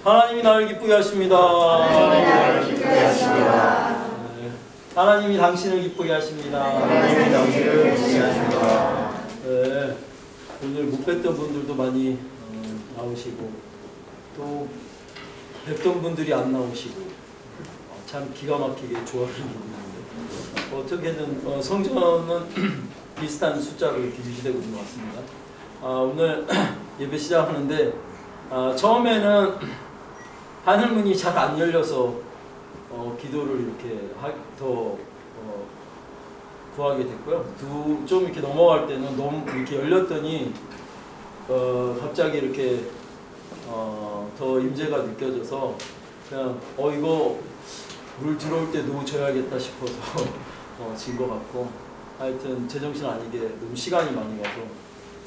하나님이 나를 기쁘게 하십니다. 하나님이 나를 기쁘게 하십니다. 하나님이 당신을 기쁘게 하십니다. 하나님이 당신을 기쁘게 하십니다. 네, 오늘 못 뵀던 분들도 많이 나오시고 또 뵙던 분들이 안 나오시고 참 기가 막히게 좋아하는 부분인데 어떻게든 성전은 비슷한 숫자로 이렇게 유지되고 있는 것 같습니다. 오늘 예배 시작하는데 처음에는 하늘문이 잘 안 열려서 기도를 이렇게 더 구하게 됐고요. 좀 이렇게 넘어갈 때는 너무 이렇게 열렸더니 갑자기 이렇게 더 임재가 느껴져서 그냥 이거 물 들어올 때 놓쳐야겠다 싶어서 진 것 같고 하여튼 제정신 아니게 너무 시간이 많이 가서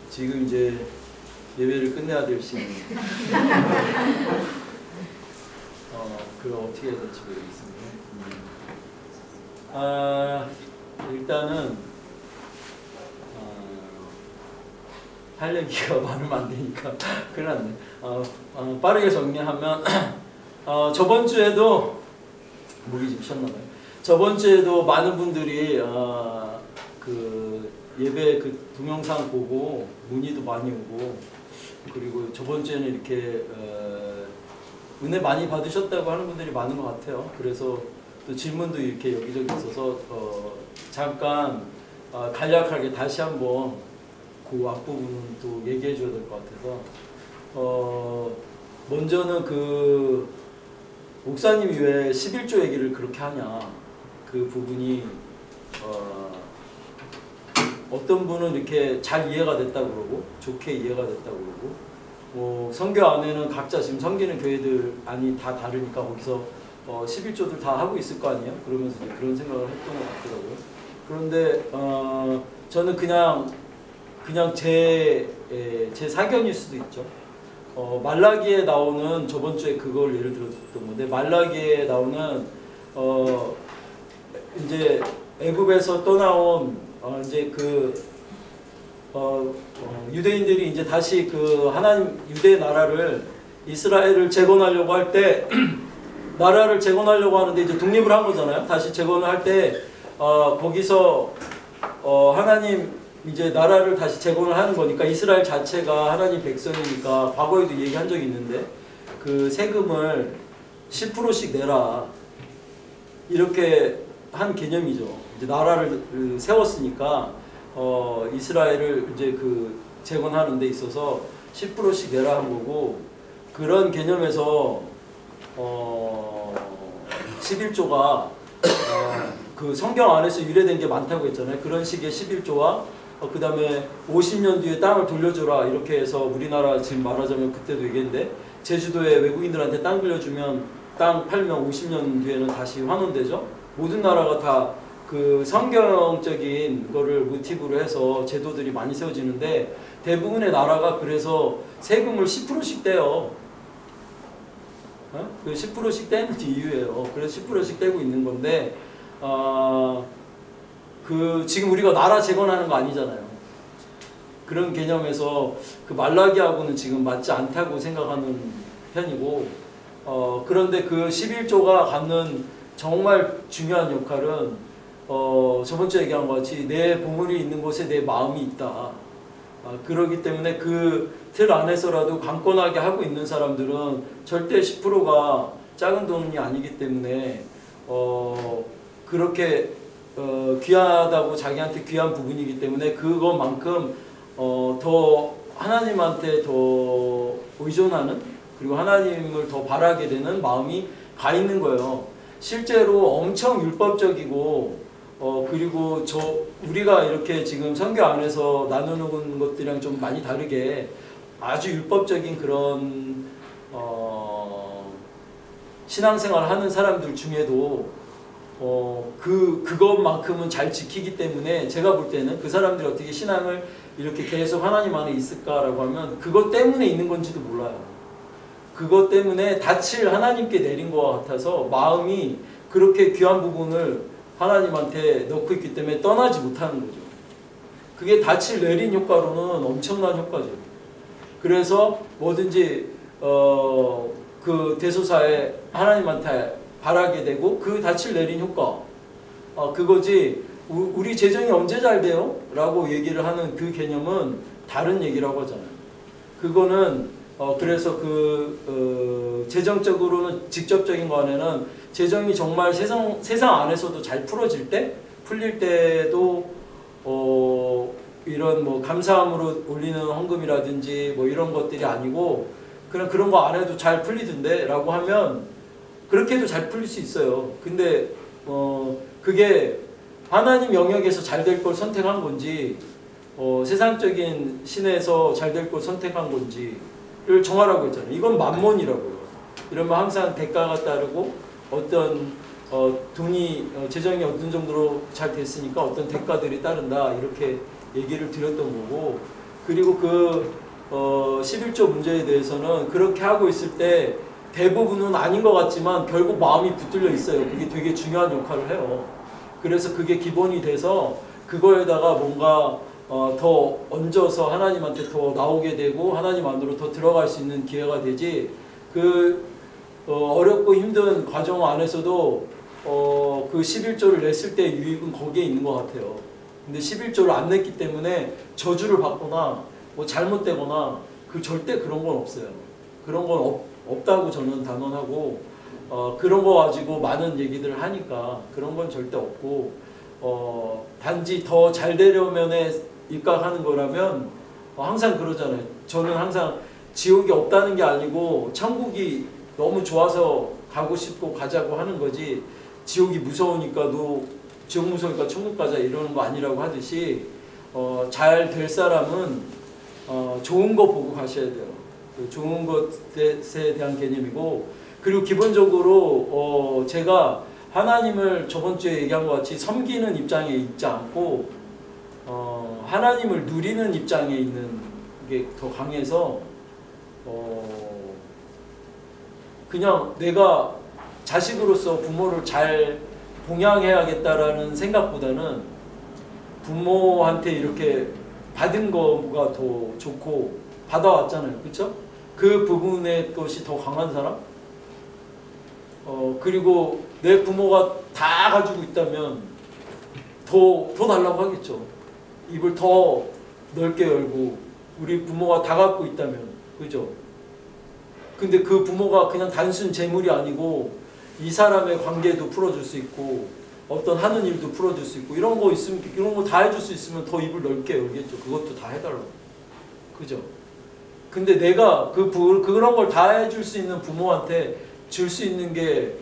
지금 이제 예배를 끝내야 될 시간이 그걸 어떻게 해야 될지 모르겠습니다. 일단은 할 얘기가 많으면 안 되니까 큰일 났네. 빠르게 정리하면 저번 주에도 목이 좀 쉬었나봐요. 저번 주에도 많은 분들이 그 예배 그 동영상 보고 문의도 많이 오고 그리고 저번 주에는 이렇게 은혜 많이 받으셨다고 하는 분들이 많은 것 같아요. 그래서 또 질문도 이렇게 여기저기 있어서 잠깐 간략하게 다시 한번 그 앞부분은 또 얘기해 줘야 될 것 같아서 먼저는 그 목사님이 왜 11조 얘기를 그렇게 하냐 그 부분이 어떤 분은 이렇게 잘 이해가 됐다고 그러고 좋게 이해가 됐다고 그러고 선교 안에는 각자 지금 섬기는 교회들 안이 다 다르니까 거기서 11조들 다 하고 있을 거 아니에요? 그러면서 이제 그런 생각을 했던 것 같더라고요. 그런데 저는 그냥 제 사견일 수도 있죠. 말라기에 나오는 저번 주에 그걸 예를 들었던 건데 말라기에 나오는 이제 애굽에서 떠나온 이제 유대인들이 이제 다시 그 하나님 유대 나라를 이스라엘을 재건하려고 할 때 나라를 재건하려고 하는데 이제 독립을 한 거잖아요. 다시 재건을 할 때 거기서 하나님 이제 나라를 다시 재건을 하는 거니까 이스라엘 자체가 하나님 백성이니까 과거에도 얘기한 적이 있는데 그 세금을 10%씩 내라 이렇게 한 개념이죠. 이제 나라를 세웠으니까 이스라엘을 이제 그 재건하는 데 있어서 10%씩 내라 한 거고 그런 개념에서 11조가 그 성경 안에서 유래된 게 많다고 했잖아요. 그런 식의 11조와 그 다음에 50년 뒤에 땅을 돌려줘라 이렇게 해서 우리나라 지금 말하자면 그때도 얘기했는데 제주도에 외국인들한테 땅 빌려주면 땅 팔면 50년 뒤에는 다시 환원되죠. 모든 나라가 다 그 성경적인 거를 모티브로 해서 제도들이 많이 세워지는데 대부분의 나라가 그래서 세금을 10%씩 떼요. 그 10%씩 떼는 이유예요. 그래서 10%씩 떼고 있는 건데 그 지금 우리가 나라 재건하는 거 아니잖아요. 그런 개념에서 그 말라기하고는 지금 맞지 않다고 생각하는 편이고 그런데 그 11조가 갖는 정말 중요한 역할은 저번 주에 얘기한 것 같이 내 보물이 있는 곳에 내 마음이 있다. 그러기 때문에 그 틀 안에서라도 강권하게 하고 있는 사람들은 절대 10%가 작은 돈이 아니기 때문에 그렇게 귀하다고 자기한테 귀한 부분이기 때문에 그것만큼 더 하나님한테 더 의존하는 그리고 하나님을 더 바라게 되는 마음이 가 있는 거예요. 실제로 엄청 율법적이고 그리고 우리가 이렇게 지금 선교 안에서 나누는 것들이랑 좀 많이 다르게 아주 율법적인 그런 신앙생활을 하는 사람들 중에도 그것만큼은 잘 지키기 때문에 제가 볼 때는 그 사람들이 어떻게 신앙을 이렇게 계속 하나님 안에 있을까라고 하면 그것 때문에 있는 건지도 몰라요. 그것 때문에 닻을 하나님께 내린 것 같아서 마음이 그렇게 귀한 부분을 하나님한테 넣고 있기 때문에 떠나지 못하는 거죠. 그게 닻을 내린 효과로는 엄청난 효과죠. 그래서 뭐든지 그 그 대소사에 하나님한테 바라게 되고 그 닻을 내린 효과 그거지. 우리 재정이 언제 잘 돼요? 라고 얘기를 하는 그 개념은 다른 얘기라고 하잖아요. 그거는 그래서 재정적으로는 직접적인 거 안에는 재정이 정말 세상 안에서도 잘 풀어질 때, 풀릴 때도 이런 뭐 감사함으로 올리는 헌금이라든지 뭐 이런 것들이 아니고 그냥 그런 거 안 해도 잘 풀리던데 라고 하면 그렇게 해도 잘 풀릴 수 있어요. 근데 그게 하나님 영역에서 잘 될 걸 선택한 건지 세상적인 신에서 잘 될 걸 선택한 건지를 정하라고 했잖아요. 이건 만몬이라고요. 이러면 항상 대가가 따르고 어떤 돈이 재정이 어떤 정도로 잘 됐으니까 어떤 대가들이 따른다 이렇게 얘기를 드렸던 거고, 그리고 그 11조 문제에 대해서는 그렇게 하고 있을 때 대부분은 아닌 것 같지만 결국 마음이 붙들려 있어요. 그게 되게 중요한 역할을 해요. 그래서 그게 기본이 돼서 그거에다가 뭔가 더 얹어서 하나님한테 더 나오게 되고 하나님 안으로 더 들어갈 수 있는 기회가 되지, 그 어렵고 힘든 과정 안에서도 그 11조를 냈을 때 유익은 거기에 있는 것 같아요. 근데 11조를 안 냈기 때문에 저주를 받거나 뭐 잘못되거나 절대 그런 건 없어요. 그런 건 없다고 저는 단언하고, 그런 거 가지고 많은 얘기들을 하니까 그런 건 절대 없고, 단지 더 잘 되려면에 입각하는 거라면 항상 그러잖아요. 저는 항상 지옥이 없다는 게 아니고 천국이 너무 좋아서 가고 싶고 가자고 하는 거지, 지옥이 무서우니까 지옥 무서우니까 천국 가자 이러는 거 아니라고 하듯이 잘 될 사람은 좋은 거 보고 가셔야 돼요. 좋은 것에 대한 개념이고, 그리고 기본적으로 제가 하나님을 저번 주에 얘기한 것 같이 섬기는 입장에 있지 않고 하나님을 누리는 입장에 있는 게 더 강해서 그냥 내가 자식으로서 부모를 잘 봉양해야겠다라는 생각보다는 부모한테 이렇게 받은 거가 더 좋고, 받아왔잖아요. 그렇죠? 그 부분의 것이 더 강한 사람? 그리고 내 부모가 다 가지고 있다면 더 달라고 하겠죠. 입을 더 넓게 열고, 우리 부모가 다 갖고 있다면, 그죠? 근데 그 부모가 그냥 단순 재물이 아니고 이 사람의 관계도 풀어줄 수 있고 어떤 하는 일도 풀어줄 수 있고 이런 거 있으면, 이런 거 다 해줄 수 있으면 더 입을 넓게 열겠죠. 그것도 다 해달라고. 그죠? 근데 내가 그런 걸 다 해줄 수 있는 부모한테 줄 수 있는 게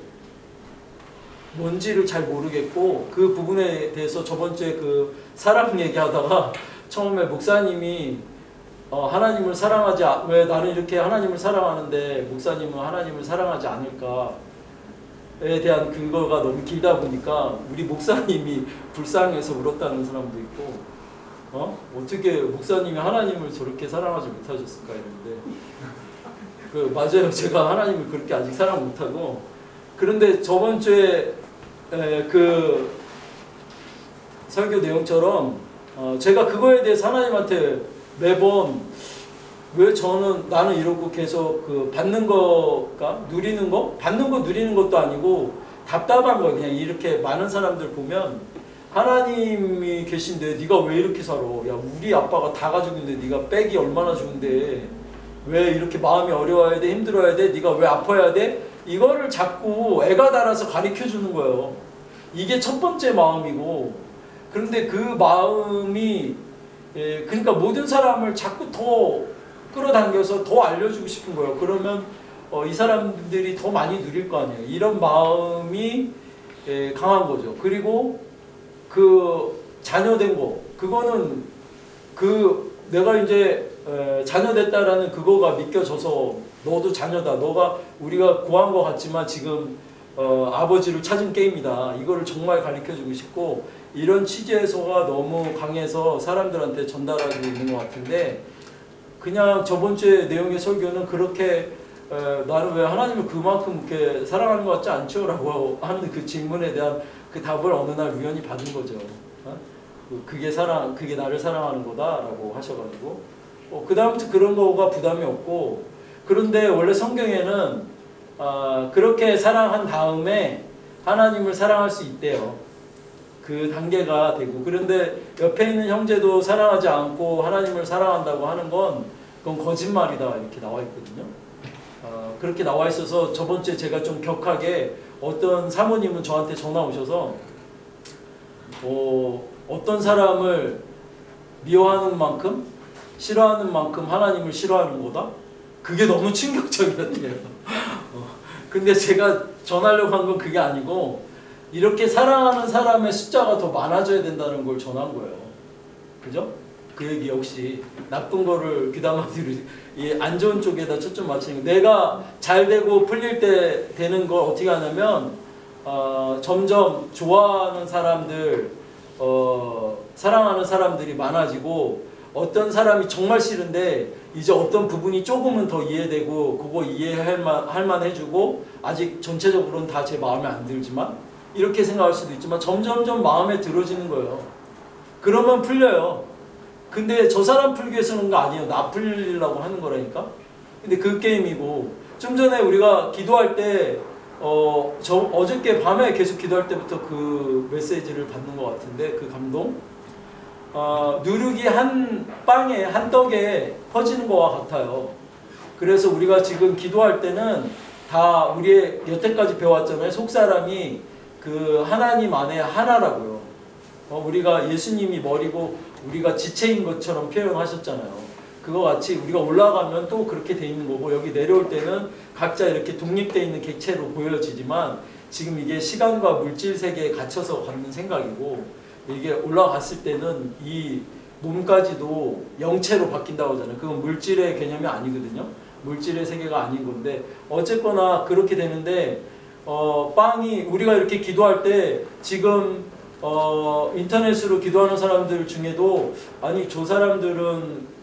뭔지를 잘 모르겠고, 그 부분에 대해서 저번 주에 그 사랑 얘기하다가 처음에 목사님이 하나님을 사랑하지, 왜 나는 이렇게 하나님을 사랑하는데 목사님은 하나님을 사랑하지 않을까에 대한 근거가 너무 길다 보니까 우리 목사님이 불쌍해서 울었다는 사람도 있고, 어떻게 목사님이 하나님을 저렇게 사랑하지 못하셨을까 이랬는데, 맞아요. 제가 하나님을 그렇게 아직 사랑 못하고, 그런데 저번 주에 그 설교 내용처럼 제가 그거에 대해서 하나님한테 매번 왜 나는 이러고 계속 받는 거가 누리는 거? 받는 거 누리는 것도 아니고 답답한 거예요. 그냥 이렇게 많은 사람들 보면 하나님이 계신데 네가 왜 이렇게 살아? 야, 우리 아빠가 다 가지고 있는데 네가 빽이 얼마나 좋은데 왜 이렇게 마음이 어려워야 돼? 힘들어야 돼? 네가 왜 아파야 돼? 이거를 자꾸 애가 달아서 가르쳐주는 거예요. 이게 첫 번째 마음이고, 그런데 그 마음이 그러니까 모든 사람을 자꾸 더 끌어당겨서 더 알려주고 싶은 거예요. 그러면 이 사람들이 더 많이 누릴 거 아니에요. 이런 마음이 강한 거죠. 그리고 그 자녀된 거, 그거는 내가 이제 자녀됐다라는 그거가 믿겨져서 너도 자녀다. 너가 우리가 구한 것 같지만 지금 아버지를 찾은 게임이다. 이거를 정말 가르쳐주고 싶고, 이런 취지에서가 너무 강해서 사람들한테 전달하고 있는 것 같은데, 그냥 저번 주에 내용의 설교는 그렇게 나는 왜 하나님을 그만큼 이렇게 사랑하는 것 같지 않죠? 라고 하는 그 질문에 대한 그 답을 어느 날 우연히 받은 거죠. 그게 나를 사랑하는 거다라고 하셔가지고, 그 다음부터 그런 거가 부담이 없고. 그런데 원래 성경에는 그렇게 사랑한 다음에 하나님을 사랑할 수 있대요. 그 단계가 되고. 그런데 옆에 있는 형제도 사랑하지 않고 하나님을 사랑한다고 하는 건 그건 거짓말이다 이렇게 나와 있거든요. 그렇게 나와 있어서 저번 주에 제가 좀 격하게 어떤 사모님은 저한테 전화 오셔서 어떤 사람을 미워하는 만큼 싫어하는 만큼 하나님을 싫어하는 거다? 그게 너무 충격적이었대요. 근데 제가 전하려고 한 건 그게 아니고 이렇게 사랑하는 사람의 숫자가 더 많아져야 된다는 걸 전한 거예요. 그죠? 그 얘기 역시 나쁜 거를 귀담아들이 안 좋은 쪽에다 초점 맞추는 거. 내가 잘 되고 풀릴 때 되는 걸 어떻게 하냐면 점점 좋아하는 사람들 사랑하는 사람들이 많아지고 어떤 사람이 정말 싫은데 이제 어떤 부분이 조금은 더 이해되고 그거 이해할 만해주고 아직 전체적으로는 다 제 마음에 안 들지만 이렇게 생각할 수도 있지만 점점점 마음에 들어지는 거예요. 그러면 풀려요. 근데 저 사람 풀기 위해서는 거 아니에요. 나 풀리려고 하는 거라니까. 근데 그 게임이고 좀 전에 우리가 기도할 때 어저께 밤에 계속 기도할 때부터 그 메시지를 받는 것 같은데 그 감동 누룩이 한 빵에 한 떡에 퍼지는 것과 같아요. 그래서 우리가 지금 기도할 때는 다 우리의 여태까지 배웠잖아요. 속사람이 그 하나님 안에 하나라고요. 우리가 예수님이 머리고 우리가 지체인 것처럼 표현하셨잖아요. 그거 같이 우리가 올라가면 또 그렇게 돼 있는 거고 여기 내려올 때는 각자 이렇게 독립되어 있는 객체로 보여지지만 지금 이게 시간과 물질 세계에 갇혀서 갖는 생각이고 이게 올라갔을 때는 이 몸까지도 영체로 바뀐다고 하잖아요. 그건 물질의 개념이 아니거든요. 물질의 세계가 아닌 건데 어쨌거나 그렇게 되는데 빵이 우리가 이렇게 기도할 때 지금 인터넷으로 기도하는 사람들 중에도 아니 저 사람들은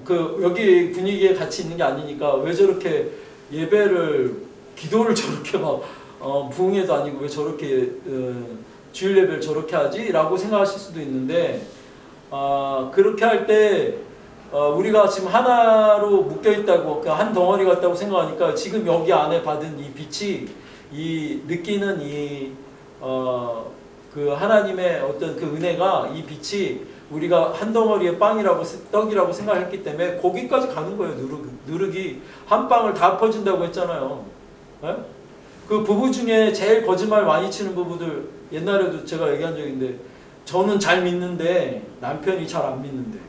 그 여기 분위기에 같이 있는 게 아니니까 왜 저렇게 예배를 기도를 저렇게 막 부흥회도 아니고 왜 저렇게 주일 예배를 저렇게 하지? 라고 생각하실 수도 있는데 그렇게 할 때 우리가 지금 하나로 묶여있다고 한 덩어리 같다고 생각하니까 지금 여기 안에 받은 이 빛이 이 느끼는 그 하나님의 어떤 그 은혜가 이 빛이 우리가 한 덩어리의 빵이라고 떡이라고 생각했기 때문에 거기까지 가는 거예요. 누룩이 한 빵을 다 퍼진다고 했잖아요. 네? 그 부부 중에 제일 거짓말 많이 치는 부부들 옛날에도 제가 얘기한 적이 있는데 저는 잘 믿는데 남편이 잘 안 믿는데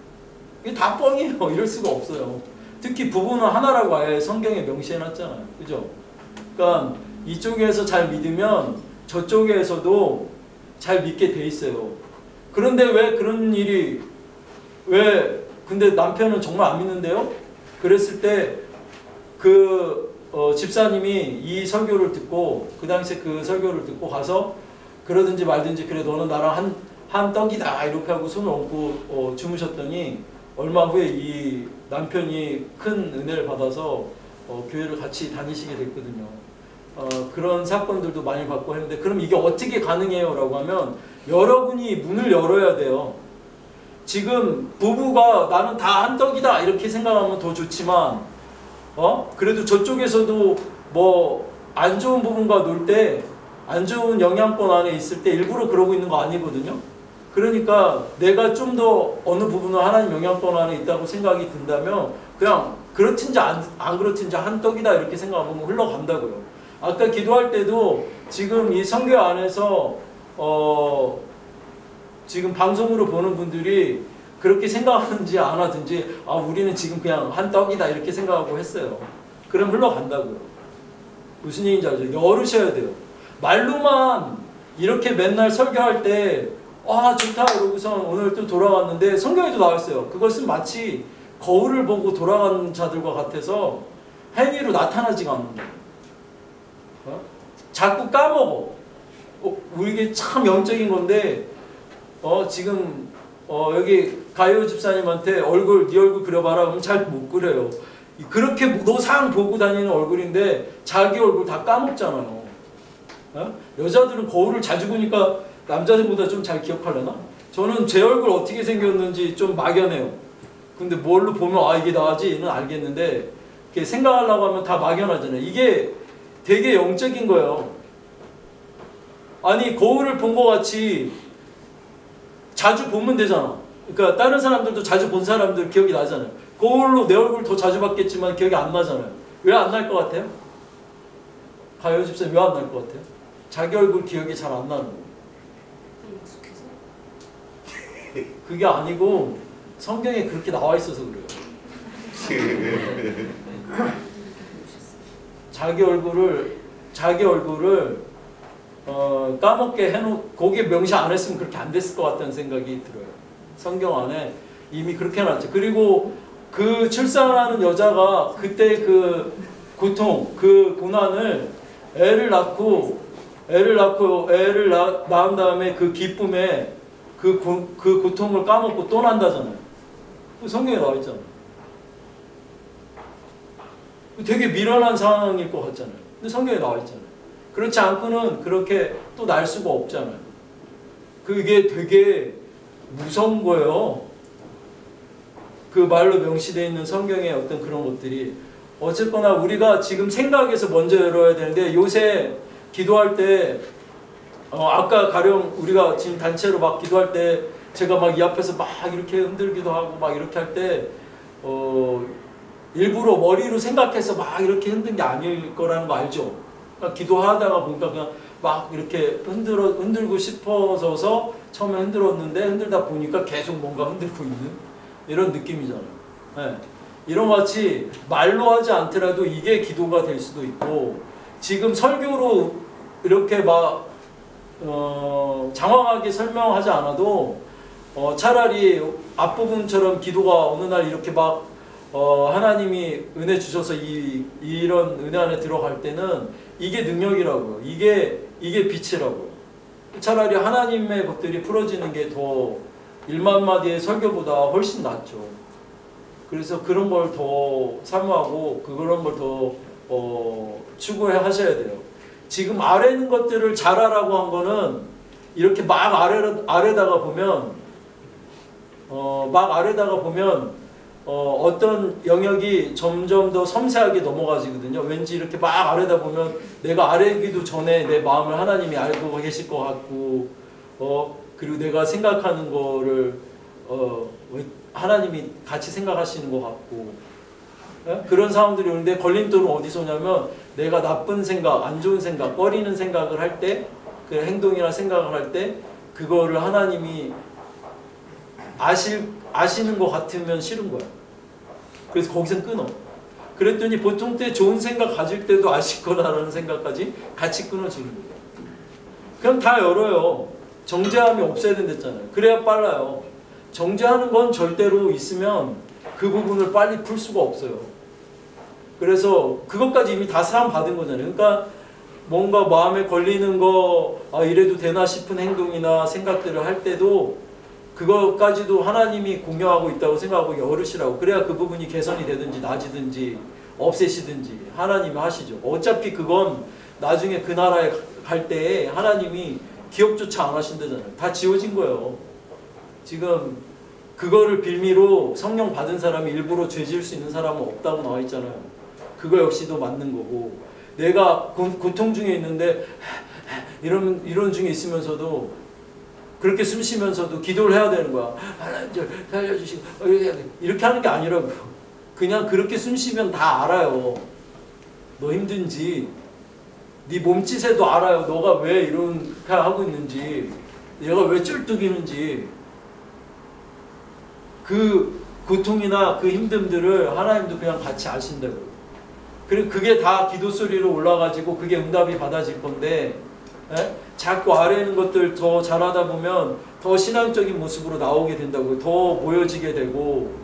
이게 다 뻥이에요. 이럴 수가 없어요. 특히 부부는 하나라고 아예 성경에 명시해놨잖아요. 그죠? 그러니까 이쪽에서 잘 믿으면 저쪽에서도 잘 믿게 돼 있어요. 그런데 왜 그런 일이 근데 남편은 정말 안 믿는데요? 그랬을 때 집사님이 이 설교를 듣고 그 당시에 그 설교를 듣고 가서 그러든지 말든지 그래 너는 나랑 한 떡이다 이렇게 하고 손을 얹고 주무셨더니 얼마 후에 이 남편이 큰 은혜를 받아서 교회를 같이 다니시게 됐거든요. 그런 사건들도 많이 받고 했는데 그럼 이게 어떻게 가능해요? 라고 하면 여러분이 문을 열어야 돼요. 지금 부부가 나는 다 한 떡이다 이렇게 생각하면 더 좋지만 그래도 저쪽에서도 뭐 안 좋은 부분과 놀 때 안 좋은 영향권 안에 있을 때 일부러 그러고 있는 거 아니거든요. 그러니까 내가 좀 더 어느 부분은 하나님 영향권 안에 있다고 생각이 든다면 그냥 그렇든지 안 그렇든지 한 떡이다 이렇게 생각하면 흘러간다고요. 아까 기도할 때도 지금 이 선교 안에서 지금 방송으로 보는 분들이 그렇게 생각하는지 안 하든지 우리는 지금 그냥 한 떡이다 이렇게 생각하고 했어요. 그럼 흘러간다고요. 무슨 얘기인지 알죠? 열으셔야 돼요. 말로만 이렇게 맨날 설교할 때 좋다 이러고서 오늘 또 돌아왔는데 성경에도 나와있어요. 그것은 마치 거울을 보고 돌아간 자들과 같아서 행위로 나타나지가 않는 거예요. 자꾸 까먹어. 이게 참 영적인 건데 지금 여기 가요 집사님한테 네 얼굴 그려봐라 그러면 잘 못 그려요. 그렇게 노상 보고 다니는 얼굴인데 자기 얼굴 다 까먹잖아요. 여자들은 거울을 자주 보니까 남자들보다 좀 잘 기억하려나? 저는 제 얼굴 어떻게 생겼는지 좀 막연해요. 근데 뭘로 보면 이게 나지? 는 알겠는데 이렇게 생각하려고 하면 다 막연하잖아요. 이게 되게 영적인 거예요. 아니 거울을 본 것 같이 자주 보면 되잖아. 그러니까 다른 사람들도 자주 본 사람들 기억이 나잖아요. 거울로 내 얼굴 더 자주 봤겠지만 기억이 안 나잖아요. 왜 안 날 것 같아요? 가요 집사님 왜 안 날 것 같아요? 자기 얼굴 기억이 잘 안 나는 거예요. 그게 아니고 성경에 그렇게 나와 있어서 그래요. 자기 얼굴을 까먹게 해놓 거기에 명시 안 했으면 그렇게 안 됐을 것 같다는 생각이 들어요. 성경 안에 이미 그렇게 해놨죠. 그리고 그 출산하는 여자가 그때 그 고통, 그 고난을 애를 낳은 다음에 그 기쁨에 그 고통을 까먹고 또 난다잖아요. 성경에 나와 있잖아요. 되게 미련한 상황일 것 같잖아요. 근데 성경에 나와 있잖아요. 그렇지 않고는 그렇게 또 날 수가 없잖아요. 그게 되게 무서운 거예요. 그 말로 명시되어 있는 성경의 어떤 그런 것들이. 어쨌거나 우리가 지금 생각에서 먼저 열어야 되는데 요새 기도할 때 아까 가령 우리가 지금 단체로 막 기도할 때 제가 막 이 앞에서 막 이렇게 흔들기도 하고 막 이렇게 할 때 일부러 머리로 생각해서 막 이렇게 흔든 게 아닐 거라는 거 알죠? 그러니까 기도하다가 보니까 그냥 막 이렇게 흔들고 싶어서 처음에 흔들었는데 흔들다 보니까 계속 뭔가 흔들고 있는 이런 느낌이잖아요. 네. 이런 것 같이 말로 하지 않더라도 이게 기도가 될 수도 있고 지금 설교로 이렇게 막 장황하게 설명하지 않아도 차라리 앞부분처럼 기도가 어느 날 이렇게 막 하나님이 은혜 주셔서 이런 은혜 안에 들어갈 때는 이게 능력이라고요. 이게 빛이라고요. 차라리 하나님의 것들이 풀어지는 게 더 1만 마디의 설교보다 훨씬 낫죠. 그래서 그런 걸 더 사모하고 그런 걸 더 추구해 하셔야 돼요. 지금 아래는 것들을 잘하라고 한 거는 이렇게 막 아래다가 보면 어떤 영역이 점점 더 섬세하게 넘어가지거든요. 왠지 이렇게 막 아래다 보면 내가 아래기도 전에 내 마음을 하나님이 알고 계실 것 같고 그리고 내가 생각하는 거를 하나님이 같이 생각하시는 것 같고 그런 상황들이 오는데 걸림돌은 어디서 오냐면 내가 나쁜 생각, 안 좋은 생각, 꺼리는 생각을 할 때 그 행동이나 생각을 할 때 그거를 하나님이 아시는 것 같으면 싫은 거야. 그래서 거기서 끊어. 그랬더니 보통 때 좋은 생각 가질 때도 아실 거라는 생각까지 같이 끊어지는 거예요. 그럼 다 열어요. 정죄함이 없어야 된댔잖아요. 그래야 빨라요. 정죄하는 건 절대로 있으면 그 부분을 빨리 풀 수가 없어요. 그래서 그것까지 이미 다 사함 받은 거잖아요. 그러니까 뭔가 마음에 걸리는 거 이래도 되나 싶은 행동이나 생각들을 할 때도 그것까지도 하나님이 공유하고 있다고 생각하고 열으시라고. 그래야 그 부분이 개선이 되든지 나아지든지 없애시든지 하나님이 하시죠. 어차피 그건 나중에 그 나라에 갈 때에 하나님이 기억조차 안 하신다잖아요. 다 지워진 거예요. 지금 그거를 빌미로 성령 받은 사람이 일부러 죄 지을 수 있는 사람은 없다고 나와 있잖아요. 그거 역시도 맞는 거고 내가 고통 중에 있는데 이런 중에 있으면서도 그렇게 숨 쉬면서도 기도를 해야 되는 거야. 하나님 저 살려주시고 이렇게 하는 게 아니라고요. 그냥 그렇게 숨 쉬면 다 알아요. 너 힘든지 네 몸짓에도 알아요. 너가 왜 이렇게 하고 있는지 얘가 왜 쩔뚝이는지 그 고통이나 그 힘듦들을 하나님도 그냥 같이 아신다고요. 그리고 그게 다 기도 소리로 올라가지고 그게 응답이 받아질 건데 자꾸 아래 있는 것들 더 잘하다 보면 더 신앙적인 모습으로 나오게 된다고요. 더 모여지게 되고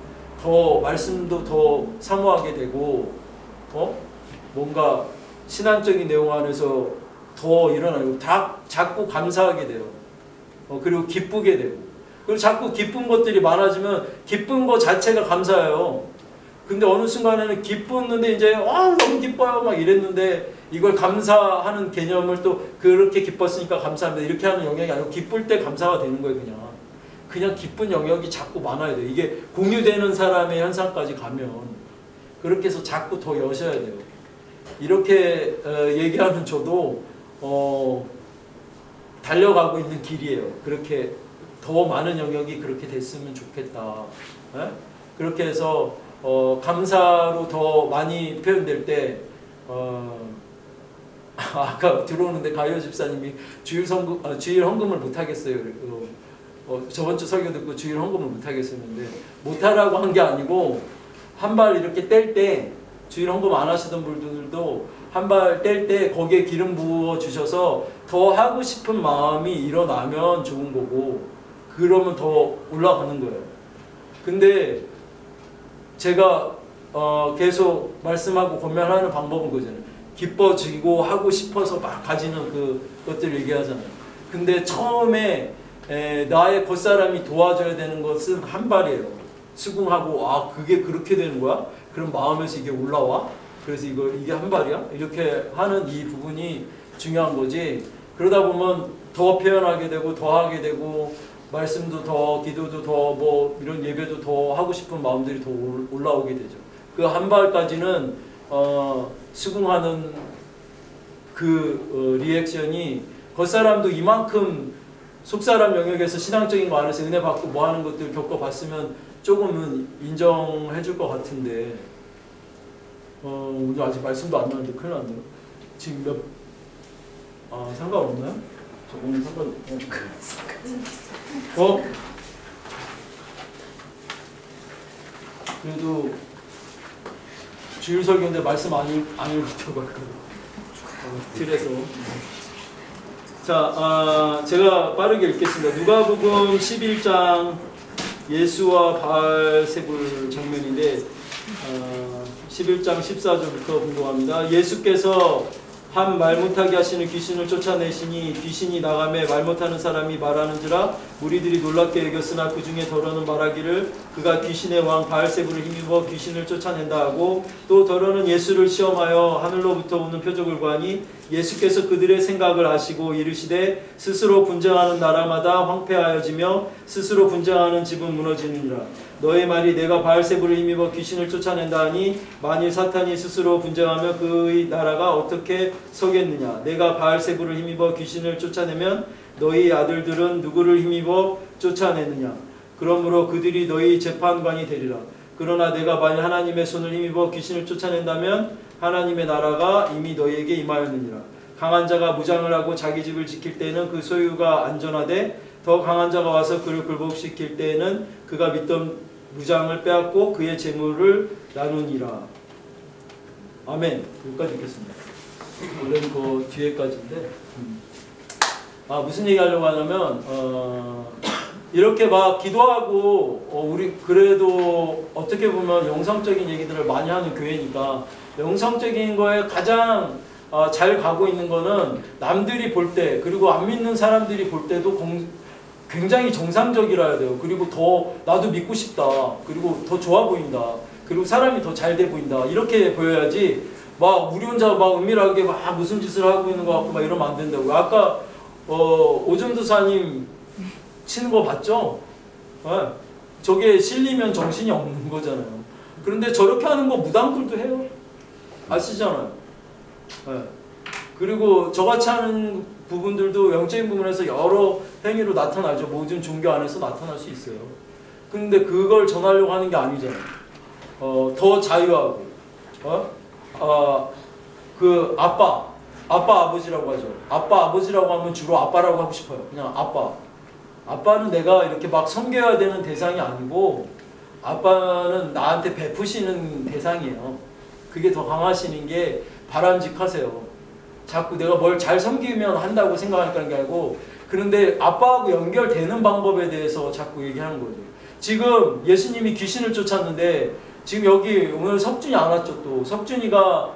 더 말씀도 더 사모하게 되고 뭔가 신앙적인 내용 안에서 더 일어나고 자꾸 감사하게 돼요. 그리고 기쁘게 되고 그리고 자꾸 기쁜 것들이 많아지면 기쁜 것 자체가 감사해요. 근데 어느 순간에는 기뻤는데 이제 너무 기뻐요 막 이랬는데 이걸 감사하는 개념을 또 그렇게 기뻤으니까 감사합니다 이렇게 하는 영역이 아니고 기쁠 때 감사가 되는 거예요. 그냥 기쁜 영역이 자꾸 많아야 돼요. 이게 공유되는 사람의 현상까지 가면 그렇게 해서 자꾸 더 여셔야 돼요. 이렇게 얘기하는 저도 달려가고 있는 길이에요. 그렇게 더 많은 영역이 그렇게 됐으면 좋겠다. 예? 그렇게 해서 감사로 더 많이 표현될 때 아까 들어오는데 가요 집사님이 주일 헌금을 못 하겠어요. 저번 주 설교 듣고 주일 헌금을 못 하겠었는데 못하라고 한 게 아니고 한 발 이렇게 뗄 때 주일 헌금 안 하시던 분들도 한 발 뗄 때 거기에 기름 부어 주셔서 더 하고 싶은 마음이 일어나면 좋은 거고 그러면 더 올라가는 거예요. 근데 제가 계속 말씀하고 권면하는 방법은 그거잖아요. 기뻐지고 하고 싶어서 막 가지는 그것들 얘기하잖아요. 근데 처음에 나의 겉사람이 도와줘야 되는 것은 한 발이에요. 수긍하고 그게 그렇게 되는 거야? 그럼 마음에서 이게 올라와? 그래서 이게 한 발이야? 이렇게 하는 이 부분이 중요한 거지. 그러다 보면 더 표현하게 되고 더 하게 되고 말씀도 더 기도도 더 뭐 이런 예배도 더 하고 싶은 마음들이 더 올라오게 되죠. 그 한 발까지는 수긍하는 그 리액션이 겉사람도 이만큼 속사람 영역에서 신앙적인 거 안에서 은혜 받고 뭐 하는 것들 겪어봤으면 조금은 인정해 줄 것 같은데 오늘 아직 말씀도 안 나왔는데 큰일 났네요. 지금 상관없나요? 오늘 상관없나요? 그래도 주일 설교인데 말씀 안 읽었다고 할까요? 틀에서. 자, 제가 빠르게 읽겠습니다. 누가복음 11장 예수와 바알세불 장면인데 11장 14절부터 공부합니다. 예수께서 한 말 못하게 하시는 귀신을 쫓아내시니 귀신이 나가매 말 못하는 사람이 말하는지라 무리들이 놀랍게 여겼으나 그 중에 더러는 말하기를 그가 귀신의 왕 바알세불을 힘입어 귀신을 쫓아낸다 하고 또 더러는 예수를 시험하여 하늘로부터 오는 표적을 구하니 예수께서 그들의 생각을 아시고 이르시되 스스로 분쟁하는 나라마다 황폐하여지며 스스로 분쟁하는 집은 무너지느니라. 너의 말이 내가 바알세불을 힘입어 귀신을 쫓아낸다 하니 만일 사탄이 스스로 분쟁하며 그의 나라가 어떻게 서겠느냐. 내가 바알세불을 힘입어 귀신을 쫓아내면 너희 아들들은 누구를 힘입어 쫓아내느냐. 그러므로 그들이 너희 재판관이 되리라. 그러나 내가 만일 하나님의 손을 힘입어 귀신을 쫓아낸다면 하나님의 나라가 이미 너희에게 임하였느니라. 강한 자가 무장을 하고 자기 집을 지킬 때에는 그 소유가 안전하되 더 강한 자가 와서 그를 굴복시킬 때에는 그가 믿던 무장을 빼앗고 그의 재물을 나누니라. 아멘. 여기까지 읽겠습니다. 원래는 그 뒤에까지인데 무슨 얘기 하려고 하냐면 이렇게 막 기도하고 우리 그래도 어떻게 보면 영성적인 얘기들을 많이 하는 교회니까 영성적인 거에 가장 잘 가고 있는 거는 남들이 볼 때 그리고 안 믿는 사람들이 볼 때도 굉장히 정상적이라야 돼요. 그리고 더 나도 믿고 싶다. 그리고 더 좋아 보인다. 그리고 사람이 더 잘 돼 보인다. 이렇게 보여야지 막 우리 혼자 막 은밀하게 막 무슨 짓을 하고 있는 것 같고 막 이러면 안 된다고. 아까 오점도사님 치는 거 봤죠? 네. 저게 실리면 정신이 없는 거잖아요. 그런데 저렇게 하는 거 무당들도 해요. 아시잖아요. 네. 그리고 저같이 하는 부분들도 영적인 부분에서 여러 행위로 나타나죠. 모든 종교 안에서 나타날 수 있어요. 근데 그걸 전하려고 하는 게 아니잖아요. 더 자유하고 그 아빠 아버지라고 하죠. 아빠 아버지라고 하면 주로 아빠라고 하고 싶어요. 그냥 아빠는 내가 이렇게 막 섬겨야 되는 대상이 아니고 아빠는 나한테 베푸시는 대상이에요. 그게 더 강하시는 게 바람직하세요. 자꾸 내가 뭘 잘 섬기면 한다고 생각하니까 게 아니고 그런데 아빠하고 연결되는 방법에 대해서 자꾸 얘기하는 거죠. 지금 예수님이 귀신을 쫓았는데 지금 여기 오늘 석준이 안 왔죠. 또 석준이가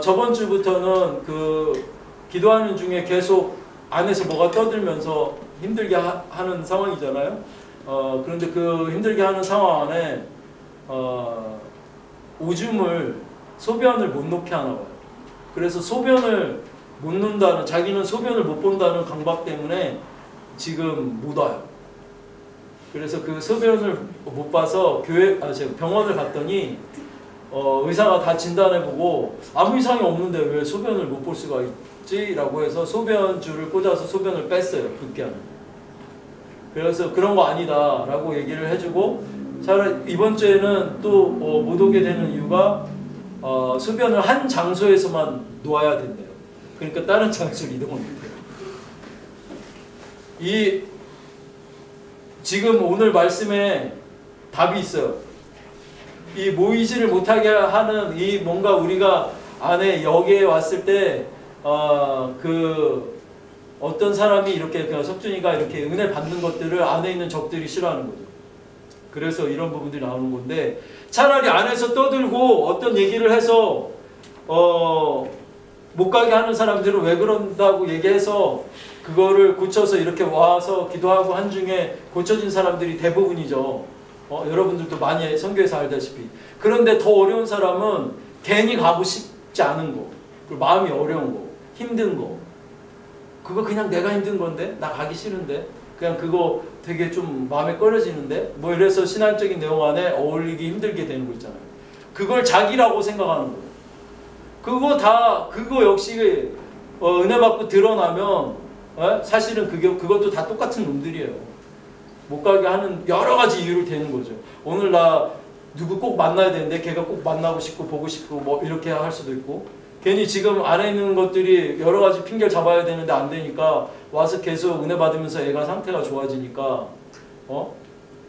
저번 주부터는 그 기도하는 중에 계속 안에서 뭐가 떠들면서 힘들게 하는 상황이잖아요. 그런데 그 힘들게 하는 상황 안에 오줌을 소변을 못 놓게 하나 봐요. 그래서 소변을 못 놓는다는 자기는 소변을 못 본다는 강박 때문에 지금 못 와요. 그래서 그 소변을 못 봐서 제가 병원을 갔더니 의사가 다 진단해보고 아무 이상이 없는데 왜 소변을 못 볼 수가 있지? 라고 해서 소변줄을 꽂아서 소변을 뺐어요. 급기야는. 그래서 그런 거 아니다 라고 얘기를 해주고, 차라리 이번 주에는 또 못 오게 되는 이유가 소변을 한 장소에서만 놓아야 된대요. 그러니까 다른 장소로 이동을 못해요. 지금 오늘 말씀에 답이 있어요. 이 모이지를 못하게 하는 이 뭔가 우리가 안에 여기에 왔을 때 어떤 사람이 이렇게 그냥 석준이가 이렇게 은혜 받는 것들을 안에 있는 적들이 싫어하는 거죠. 그래서 이런 부분들이 나오는 건데, 차라리 안에서 떠들고 어떤 얘기를 해서 못 가게 하는 사람들은 왜 그런다고 얘기해서 그거를 고쳐서 이렇게 와서 기도하고 한 중에 고쳐진 사람들이 대부분이죠. 여러분들도 많이 선교에서 알다시피. 그런데 더 어려운 사람은 괜히 가고 싶지 않은 거, 그리고 마음이 어려운 거, 힘든 거, 그거 그냥 내가 힘든 건데, 나 가기 싫은데, 그냥 그거 되게 좀 마음에 꺼려지는데, 뭐 이래서 신앙적인 내용 안에 어울리기 힘들게 되는 거 있잖아요. 그걸 자기라고 생각하는 거예요. 그거 역시 은혜 받고 드러나면 사실은 그것도 다 똑같은 놈들이에요. 못 가게 하는 여러 가지 이유를 대는 거죠. 오늘 나 누구 꼭 만나야 되는데 걔가 꼭 만나고 싶고 보고 싶고 뭐 이렇게 할 수도 있고, 괜히 지금 안에 있는 것들이 여러 가지 핑계를 잡아야 되는데 안 되니까 와서 계속 은혜 받으면서 애가 상태가 좋아지니까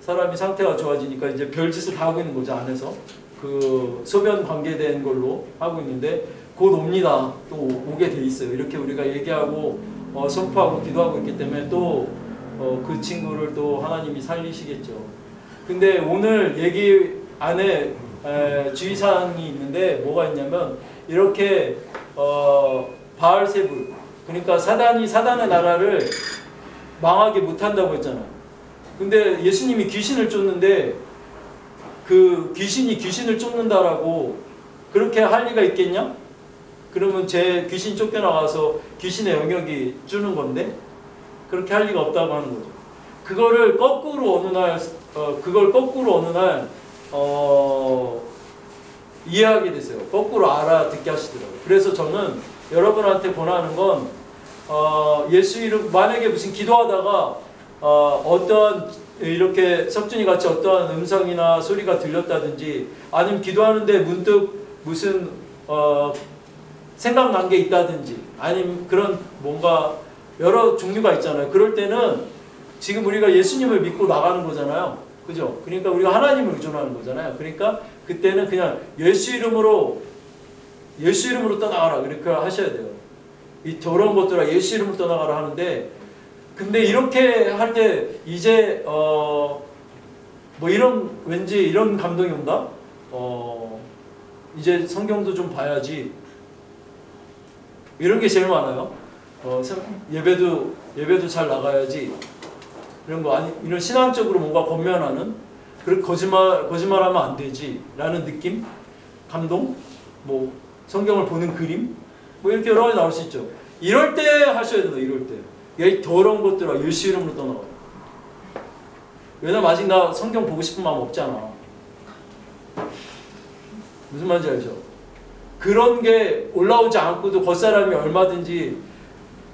사람이 상태가 좋아지니까 이제 별짓을 다 하고 있는 거죠. 안에서 그 소변 관계된 걸로 하고 있는데 곧 옵니다. 또 오게 돼 있어요. 이렇게 우리가 얘기하고 선포하고 기도하고 있기 때문에 또 그 친구를 또 하나님이 살리시겠죠. 근데 오늘 얘기 안에 주의사항이 있는데 뭐가 있냐면, 이렇게 바알세불, 그러니까 사단의 나라를 망하게 못한다고 했잖아요. 근데 예수님이 귀신을 쫓는데 그 귀신이 귀신을 쫓는다라고 그렇게 할 리가 있겠냐? 그러면 제 귀신 쫓겨나가서 귀신의 영역이 주는 건데 그렇게 할 리가 없다고 하는 거죠. 그걸 거꾸로 어느 날 이해하게 됐어요. 거꾸로 알아듣게 하시더라고요. 그래서 저는 여러분한테 권하는 건 예수 이름, 만약에 무슨 기도하다가 어떠한 이렇게 석준이 같이 어떠한 음성이나 소리가 들렸다든지, 아니면 기도하는데 문득 무슨 생각난 게 있다든지, 아니면 그런 뭔가 여러 종류가 있잖아요. 그럴 때는 지금 우리가 예수님을 믿고 나가는 거잖아요. 그죠? 그러니까 우리가 하나님을 의존하는 거잖아요. 그러니까 그때는 그냥 예수 이름으로 떠나가라 그렇게 하셔야 돼요. 이 더러운 것들아 예수 이름으로 떠나가라 하는데, 근데 이렇게 할 때 이제 뭐 왠지 이런 감동이 온다. 이제 성경도 좀 봐야지. 이런 게 제일 많아요. 예배도 잘 나가야지. 이런 거 아니, 이런 신앙적으로 뭔가 권면하는, 그렇게 거짓말하면 안 되지라는 느낌, 감동, 뭐 성경을 보는 그림, 뭐 이렇게 여러 가지 나올 수 있죠. 이럴 때 하셔야 돼요. 이럴 때. 이 더러운 것들아 예수 이름으로 떠나가. 왜냐면 아직 나 성경 보고 싶은 마음 없잖아. 무슨 말인지 알죠? 그런 게 올라오지 않고도 겉사람이 얼마든지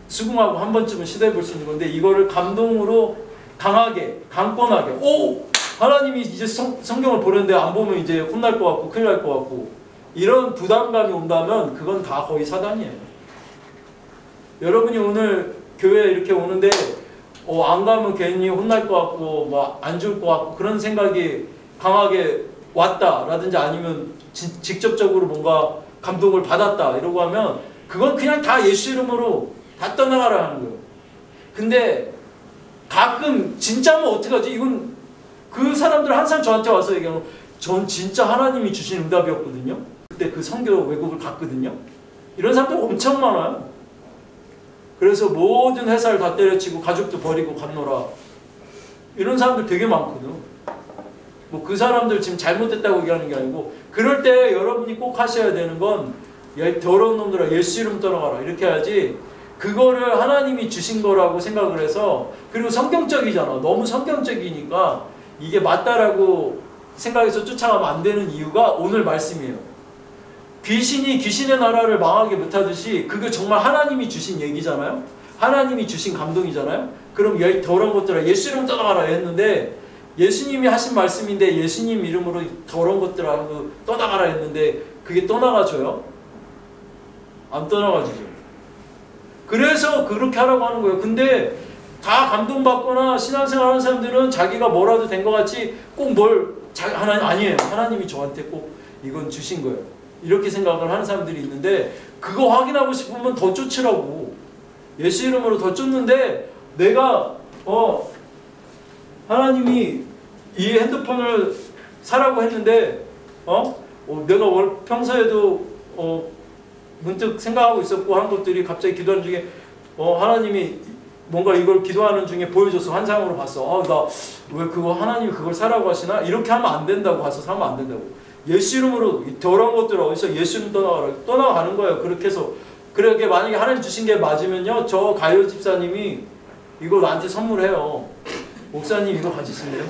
수긍하고 한 번쯤은 시도해 볼 수 있는 건데, 이거를 감동으로 강하게, 강권하게, 하나님이 이제 성경을 보는데 안 보면 이제 혼날 것 같고 큰일 날 것 같고, 이런 부담감이 온다면 그건 다 거의 사단이에요. 여러분이 오늘 교회에 이렇게 오는데 안 가면 괜히 혼날 것 같고 뭐 안 좋을 것 같고 그런 생각이 강하게 왔다라든지, 아니면 직접적으로 뭔가 감동을 받았다 이러고 하면 그건 그냥 다 예수 이름으로 다 떠나가라 하는 거예요. 근데 가끔 진짜면 어떡하지? 이건 그 사람들 항상 저한테 와서 얘기하면, 전 진짜 하나님이 주신 응답이었거든요. 그때 그 선교 외국을 갔거든요. 이런 사람들 엄청 많아요. 그래서 모든 회사를 다 때려치고 가족도 버리고 갔노라. 이런 사람들 되게 많거든. 뭐 그 사람들 지금 잘못됐다고 얘기하는 게 아니고, 그럴 때 여러분이 꼭 하셔야 되는 건 더러운 놈들아 예수 이름 떠나가라 이렇게 해야지. 그거를 하나님이 주신 거라고 생각을 해서, 그리고 성경적이잖아. 너무 성경적이니까 이게 맞다라고 생각에서 쫓아가면 안 되는 이유가 오늘 말씀이에요. 귀신이 귀신의 나라를 망하게 못하듯이 그게 정말 하나님이 주신 얘기잖아요. 하나님이 주신 감동이잖아요. 그럼 더러운 것들아 예수 이름 떠나가라 했는데 예수님이 하신 말씀인데 예수님 이름으로 더러운 것들아 떠나가라 했는데 그게 떠나가줘요? 안 떠나가지죠. 그래서 그렇게 하라고 하는 거예요. 근데 다 감동받거나 신앙생활 하는 사람들은 자기가 뭐라도 된 것 같이 꼭 하나님 아니에요. 하나님이 저한테 꼭 이건 주신 거예요. 이렇게 생각을 하는 사람들이 있는데 그거 확인하고 싶으면 더 쫓으라고. 예수 이름으로 더 쫓는데 내가 하나님이 이 핸드폰을 사라고 했는데 내가 평소에도 문득 생각하고 있었고 한 것들이 갑자기 기도하는 중에 하나님이 뭔가 이걸 기도하는 중에 보여줘서 환상으로 봤어. 나 왜 그거 하나님이 그걸 사라고 하시나? 이렇게 하면 안 된다고 가서 사면 안 된다고. 예수 이름으로 더러운 것들 어디서 예수 이름 떠나가는 거예요. 그렇게 해서 그렇게 만약에 하나님 주신 게 맞으면요, 저 가요 집사님이 이거 나한테 선물해요. 목사님 이거 가지실래요?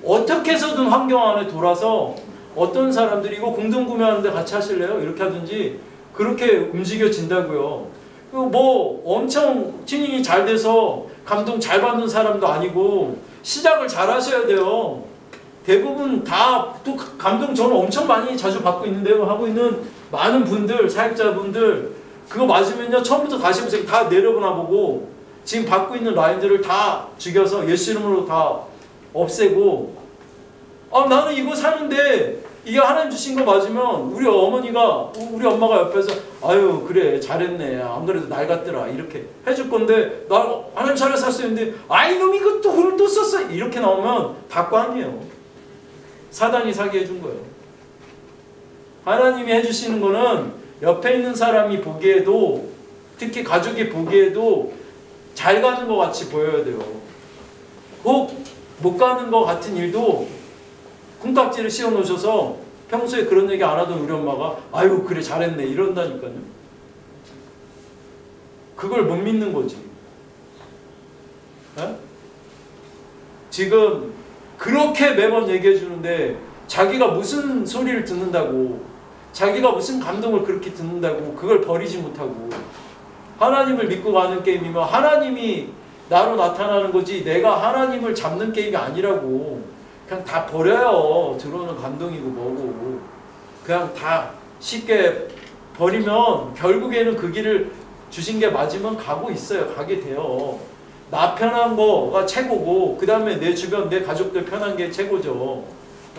어떻게 해서든 환경 안에 돌아서 어떤 사람들이 이거 공동구매하는데 같이 하실래요? 이렇게 하든지 그렇게 움직여진다고요. 뭐 엄청 튜닝이 잘 돼서 감동 잘 받는 사람도 아니고 시작을 잘 하셔야 돼요. 대부분 다 또 감동 저는 엄청 많이 자주 받고 있는데요. 하고 있는 많은 분들, 사역자분들 그거 맞으면요 처음부터 다시 보세요. 다 내려보나 보고 지금 받고 있는 라인들을 다 죽여서 예수 이름으로 다 없애고 나는 이거 사는데 이게 하나님 주신 거 맞으면 우리 엄마가 옆에서 아유 그래 잘했네 안 그래도 날 같더라 이렇게 해줄 건데 나 하나님 차려 샀어요 근데 이놈 이거 또 썼어 이렇게 나오면 다 꽝이에요. 사단이 사게 해준 거예요. 하나님이 해주시는 거는 옆에 있는 사람이 보기에도 특히 가족이 보기에도 잘 가는 것 같이 보여야 돼요. 꼭 못 가는 것 같은 일도 콩깍지를 씌워 놓으셔서 평소에 그런 얘기 안 하던 우리 엄마가 아유 그래 잘했네 이런다니까요. 그걸 못 믿는 거지. 에? 지금 그렇게 매번 얘기해 주는데 자기가 무슨 소리를 듣는다고 자기가 무슨 감동을 그렇게 듣는다고 그걸 버리지 못하고 하나님을 믿고 가는 게임이면 하나님이 나로 나타나는 거지 내가 하나님을 잡는 게임이 아니라고. 그냥 다 버려요. 들어오는 감동이고 뭐고 그냥 다 쉽게 버리면 결국에는 그 길을 주신 게 맞으면 가고 있어요. 가게 돼요. 나 편한 거가 최고고 그 다음에 내 주변 내 가족들 편한 게 최고죠.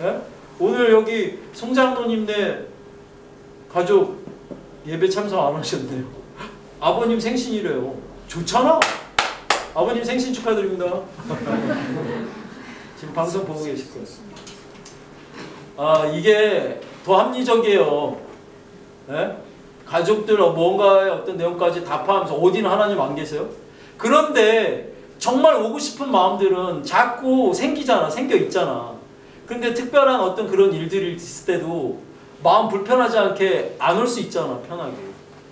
예? 오늘 여기 송장로님네 가족 예배 참석 안 하셨네요. 아버님 생신이래요. 좋잖아. 아버님 생신 축하드립니다. 지금 방송 보고 계실 거예요. 이게 더 합리적이에요. 예? 가족들 뭔가의 어떤 내용까지 다 포함해서 어디는 하나님 안 계세요? 그런데 정말 오고 싶은 마음들은 자꾸 생겨 있잖아. 근데 특별한 어떤 그런 일들이 있을 때도 마음 불편하지 않게 안 올 수 있잖아. 편하게.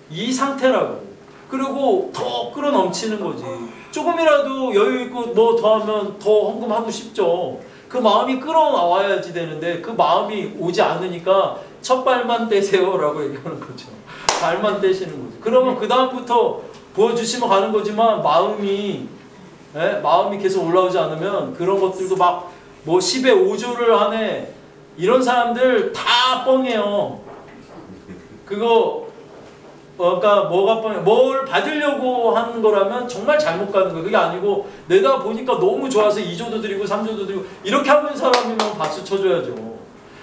이 상태라고. 그리고 더 끌어넘치는 거지. 조금이라도 여유 있고 뭐 더 하면 더 헌금하고 싶죠. 그 마음이 끌어나와야지 되는데 그 마음이 오지 않으니까 첫 발만 떼세요 라고 얘기하는 거죠. 발만 떼시는 거죠. 그러면 그 다음부터 부어주시면 가는 거지만 마음이 계속 올라오지 않으면 그런 것들도 막 뭐 10에 5조를 하네 이런 사람들 다 뻥이에요. 그거 그러니까 뭐가 뻥이에요. 뭘 받으려고 하는 거라면 정말 잘못 가는 거예요. 그게 아니고 내가 보니까 너무 좋아서 2조도 드리고 3조도 드리고 이렇게 하고 있는 사람이면 박수 쳐줘야죠.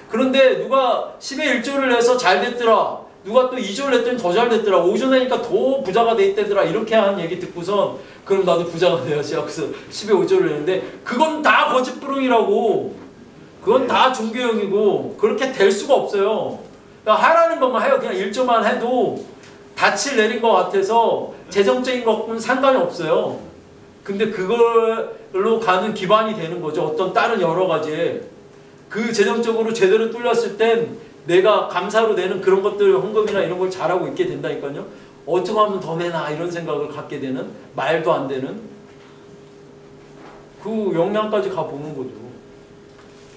그런데 누가 10에 1조를 해서 잘 됐더라. 누가 또 2조를 했더니 더 잘 됐더라. 5조 내니까 더 부자가 돼 있대더라. 이렇게 하는 얘기 듣고선 그럼 나도 부자가 돼야지 하고서 10에 5조를 했는데 그건 다 거짓부릉이라고. 그건 다 종교형이고 그렇게 될 수가 없어요. 그러니까 하라는 것만 해요. 그냥 1조만 해도 닻을 내린 것 같아서 재정적인 것은 상관이 없어요. 근데 그걸로 가는 기반이 되는 거죠. 어떤 다른 여러 가지에. 그 재정적으로 제대로 뚫렸을 땐 내가 감사로 내는 그런 것들 헌금이나 이런 걸 잘하고 있게 된다니까요. 어떻게 하면 더 내나 이런 생각을 갖게 되는 말도 안 되는 그 영향까지 가보는 거죠.